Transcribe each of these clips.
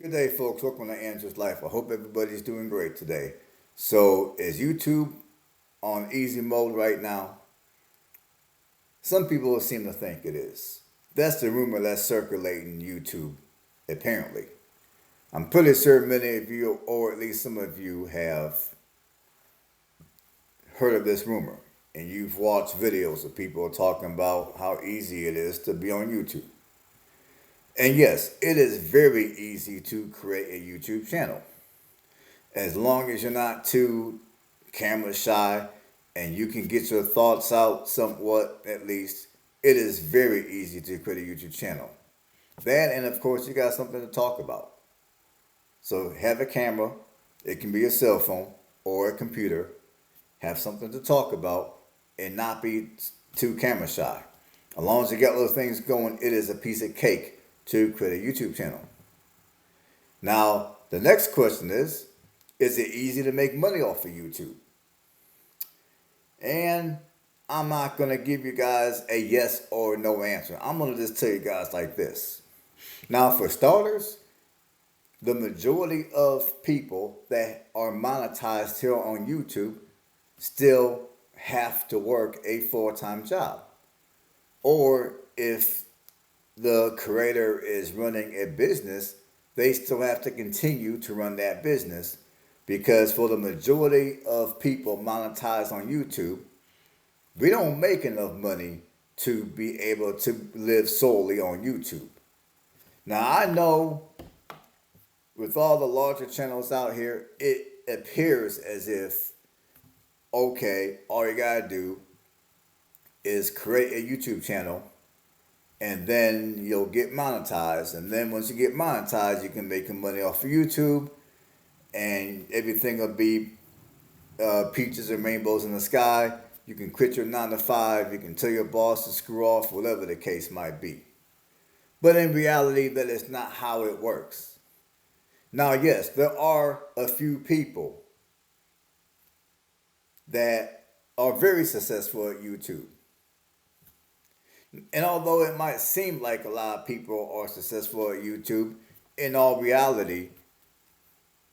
Good day, folks. Welcome to Andrew's Life. I hope everybody's doing great today. So, is YouTube on easy mode right now? Some people seem to think it is. That's the rumor that's circulating YouTube, apparently. I'm pretty sure many of you, or at least some of you, have heard of this rumor. And you've watched videos of people talking about how easy it is to be on YouTube. And yes, it is very easy to create a YouTube channel. As long as you're not too camera shy and you can get your thoughts out somewhat, at least, it is very easy to create a YouTube channel. That, and of course, you got something to talk about. So have a camera, it can be a cell phone or a computer, have something to talk about, and not be too camera shy. As long as you got those things going, it is a piece of cake to create a YouTube channel. Now, the next question is it easy to make money off of YouTube? And I'm not going to give you guys a yes or no answer. I'm going to just tell you guys like this. Now, for starters, the majority of people that are monetized here on YouTube still have to work a full-time job. Or if the creator is running a business, they still have to continue to run that business because for the majority of people monetized on YouTube, we don't make enough money to be able to live solely on YouTube. Now, I know with all the larger channels out here, it appears as if, okay, all you gotta do is create a YouTube channel and then you'll get monetized. And then once you get monetized, you can make money off of YouTube and everything will be peaches and rainbows in the sky. You can quit your 9 to 5. You can tell your boss to screw off, whatever the case might be. But in reality, that is not how it works. Now, yes, there are a few people that are very successful at YouTube. And although it might seem like a lot of people are successful at YouTube, in all reality,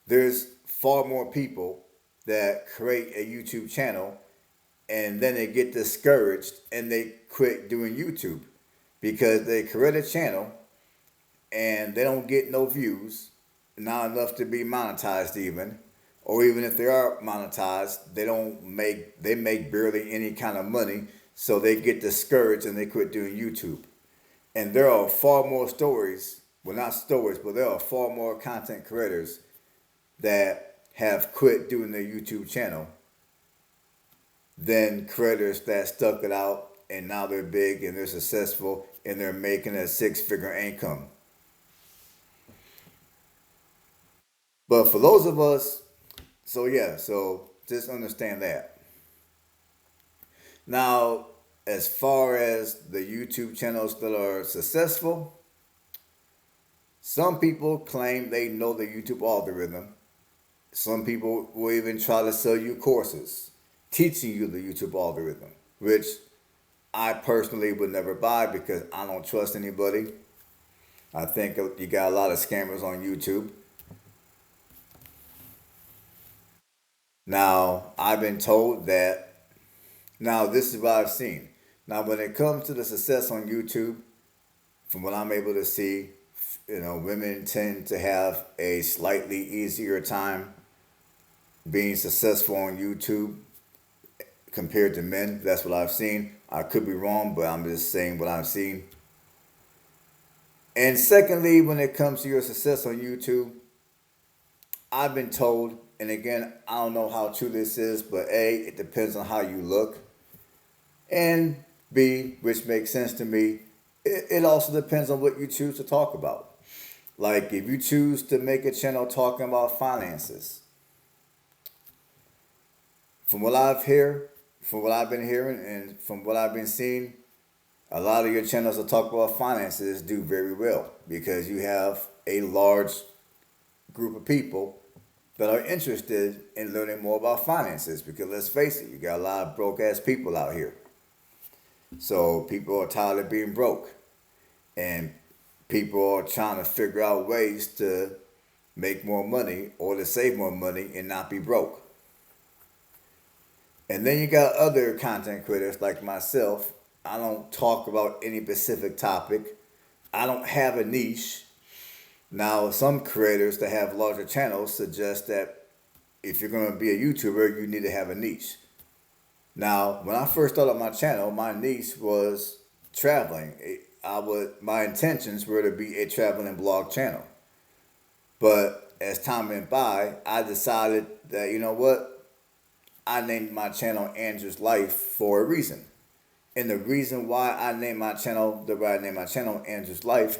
there's far more people that create a YouTube channel and then they get discouraged and they quit doing YouTube because they create a channel and they don't get no views, not enough to be monetized even, or even if they are monetized, they make barely any kind of money, so they get discouraged and they quit doing YouTube. And there are far more stories, well not stories, but there are far more content creators that have quit doing their YouTube channel than creators that stuck it out and now they're big and they're successful and they're making a 6-figure income. But for those of us, so just understand that. Now, as far as the YouTube channels that are successful, some people claim they know the YouTube algorithm. Some people will even try to sell you courses teaching you the YouTube algorithm, which I personally would never buy because I don't trust anybody. I think you got a lot of scammers on YouTube. Now, I've been told that, now this is what I've seen. Now, when it comes to the success on YouTube, from what I'm able to see, women tend to have a slightly easier time being successful on YouTube compared to men. That's what I've seen. I could be wrong, but I'm just saying what I've seen. And secondly, when it comes to your success on YouTube, I've been told, and again, I don't know how true this is, but A, it depends on how you look. And B, which makes sense to me, it also depends on what you choose to talk about. Like if you choose to make a channel talking about finances, from what from what I've been hearing and from what I've been seeing, a lot of your channels that talk about finances do very well because you have a large group of people that are interested in learning more about finances because let's face it, you got a lot of broke ass people out here. So people are tired of being broke and people are trying to figure out ways to make more money or to save more money and not be broke. And then you got other content creators like myself. I don't talk about any specific topic. I don't have a niche. Now, some creators that have larger channels suggest that if you're going to be a YouTuber, you need to have a niche. Now, when I first started my channel, my niche was traveling. My intentions were to be a traveling blog channel. But as time went by, I decided that, you know what? I named my channel Andrew's Life for a reason. And the reason why I named my channel the way I named my channel Andrew's Life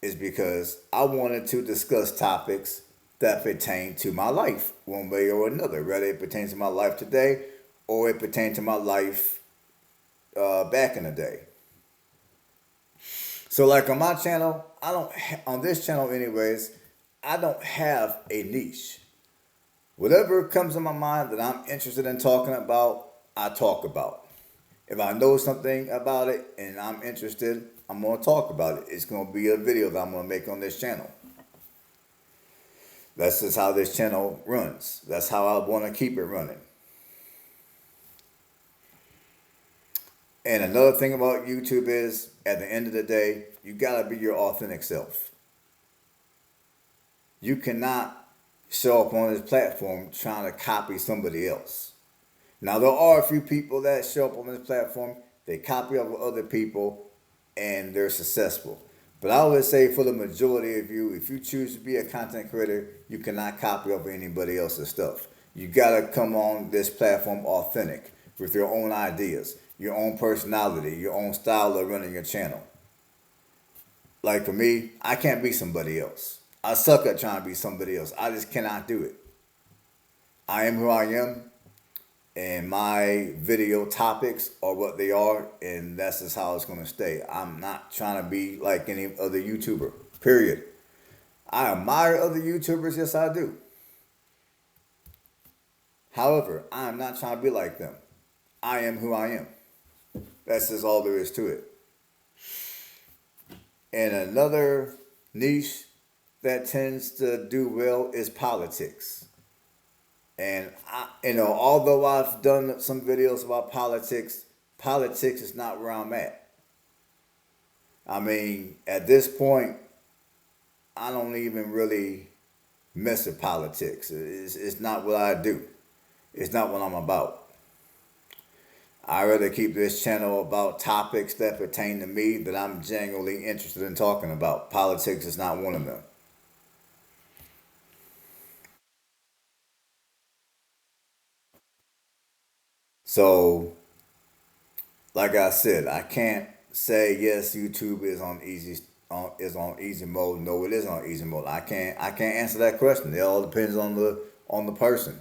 is because I wanted to discuss topics that pertain to my life one way or another, whether it pertains to my life today or it pertains to my life back in the day. So like on my channel, on this channel anyways, I don't have a niche. Whatever comes in my mind that I'm interested in talking about, I talk about. If I know something about it and I'm interested, I'm going to talk about it. It's going to be a video that I'm going to make on this channel. That's just how this channel runs. That's how I want to keep it running. And another thing about YouTube is, at the end of the day, you got to be your authentic self. You cannot show up on this platform trying to copy somebody else. Now, there are a few people that show up on this platform, they copy over other people, and they're successful. But I would say for the majority of you, if you choose to be a content creator, you cannot copy over anybody else's stuff. You gotta come on this platform authentic with your own ideas, your own personality, your own style of running your channel. Like for me, I can't be somebody else. I suck at trying to be somebody else. I just cannot do it. I am who I am, and my video topics are what they are, and that's just how it's going to stay. I'm not trying to be like any other YouTuber, period. I admire other YouTubers, yes I do. However, I am not trying to be like them. I am who I am. That's just all there is to it. And another niche that tends to do well is politics. And although I've done some videos about politics, politics is not where I'm at. I mean, at this point, I don't even really mess with politics. It's not what I do. It's not what I'm about. I rather keep this channel about topics that pertain to me that I'm genuinely interested in talking about. Politics is not one of them. So, like I said, I can't say yes. YouTube is on easy mode. No, it isn't on easy mode. I can't answer that question. It all depends on the person.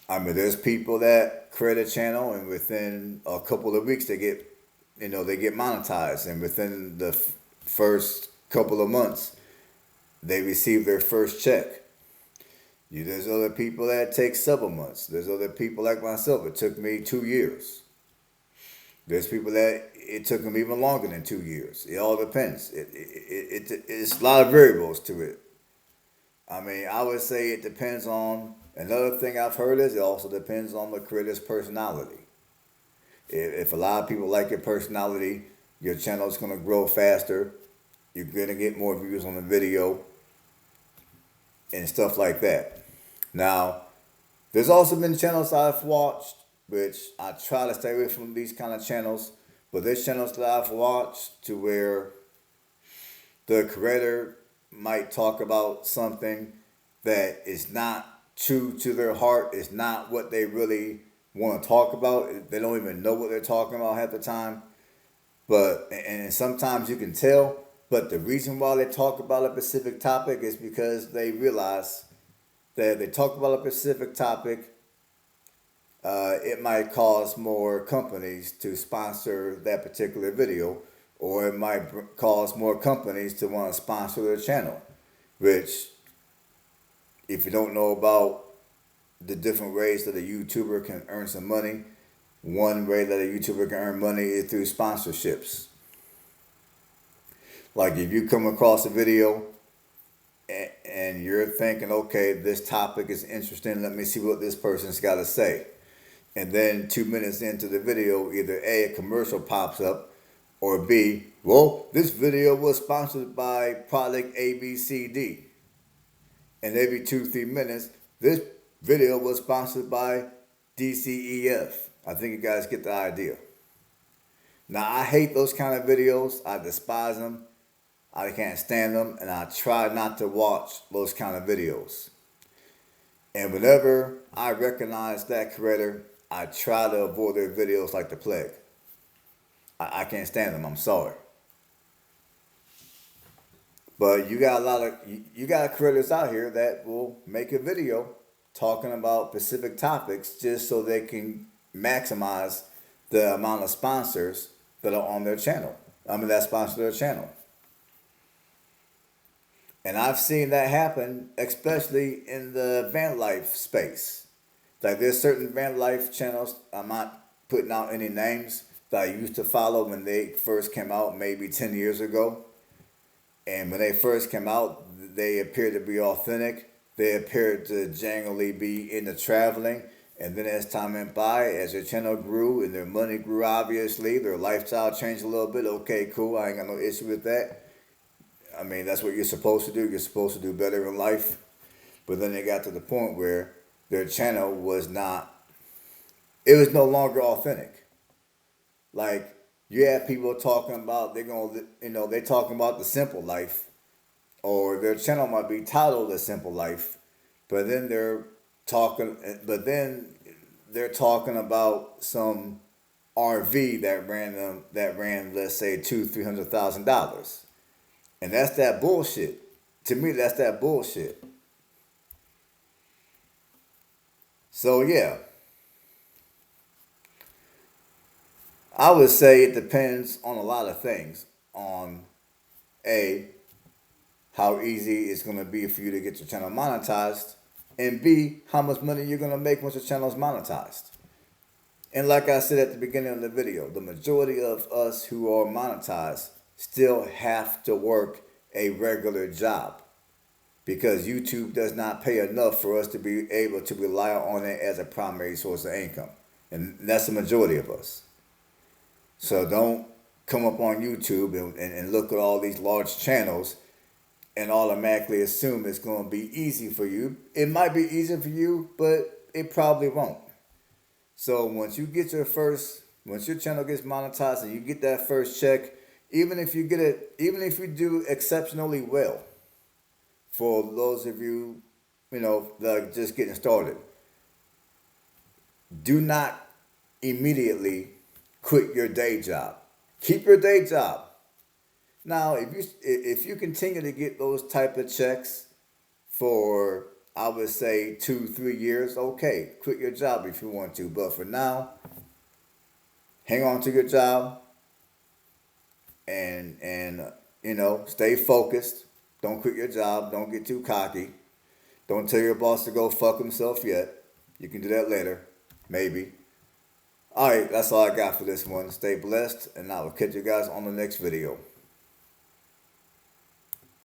I mean, there's people that create a channel and within a couple of weeks they get monetized, and within the first couple of months they receive their first check. There's other people that take several months. There's other people like myself. It took me 2 years. There's people that it took them even longer than 2 years. It all depends. It's a lot of variables to it. I mean, I would say it depends on, another thing I've heard is it also depends on the creator's personality. If a lot of people like your personality, your channel is going to grow faster. You're going to get more views on the video and stuff like that. Now, there's also been channels I've watched, which I try to stay away from these kind of channels, but there's channels that I've watched to where the creator might talk about something that is not true to their heart. It's not what they really want to talk about. They don't even know what they're talking about half the time. And sometimes you can tell, but the reason why they talk about a specific topic is because they realize that if they talk about a specific topic, it might cause more companies to sponsor that particular video, or it might cause more companies to want to sponsor their channel, which, if you don't know about the different ways that a YouTuber can earn some money, one way that a YouTuber can earn money is through sponsorships. Like if you come across a video and you're thinking, okay, this topic is interesting. Let me see what this person's got to say. And then 2 minutes into the video, either A, a commercial pops up, or B, well, this video was sponsored by product ABCD. And every 2, 3 minutes, this video was sponsored by DCEF. I think you guys get the idea. Now, I hate those kind of videos. I despise them. I can't stand them. And I try not to watch those kind of videos. And whenever I recognize that creator, I try to avoid their videos like the plague. I can't stand them. I'm sorry. But you got you got creators out here that will make a video talking about specific topics just so they can maximize the amount of sponsors that are on their channel. That sponsor their channel. And I've seen that happen, especially in the van life space. Like there's certain van life channels, I'm not putting out any names, that I used to follow when they first came out maybe 10 years ago. And when they first came out, they appeared to be authentic. They appeared to genuinely be into traveling. And then as time went by, as their channel grew and their money grew, obviously, their lifestyle changed a little bit. Okay, cool. I ain't got no issue with that. That's what you're supposed to do. You're supposed to do better in life. But then they got to the point where their channel was it was no longer authentic. Like, you have people talking about, they're talking about the simple life, or their channel might be titled The Simple Life, but then they're talking about some RV that ran, let's say, $200,000-$300,000. And that's that bullshit. To me, that's that bullshit. So yeah, I would say it depends on a lot of things. On A, how easy it's going to be for you to get your channel monetized, and B, how much money you're going to make once your channel is monetized. And like I said at the beginning of the video, the majority of us who are monetized still have to work a regular job, because YouTube does not pay enough for us to be able to rely on it as a primary source of income. And that's the majority of us. So don't come up on YouTube and look at all these large channels and automatically assume it's going to be easy for you. It might be easy for you, but it probably won't. So once your channel gets monetized and you get that first check, even if you do exceptionally well, for those of you, that are just getting started, do not immediately quit your day job. Keep your day job. Now, if you continue to get those type of checks for, I would say, 2-3 years, okay, quit your job if you want to. But for now, hang on to your job and stay focused. Don't quit your job. Don't get too cocky. Don't tell your boss to go fuck himself yet. You can do that later, maybe. All right, that's all I got for this one. Stay blessed, and I will catch you guys on the next video.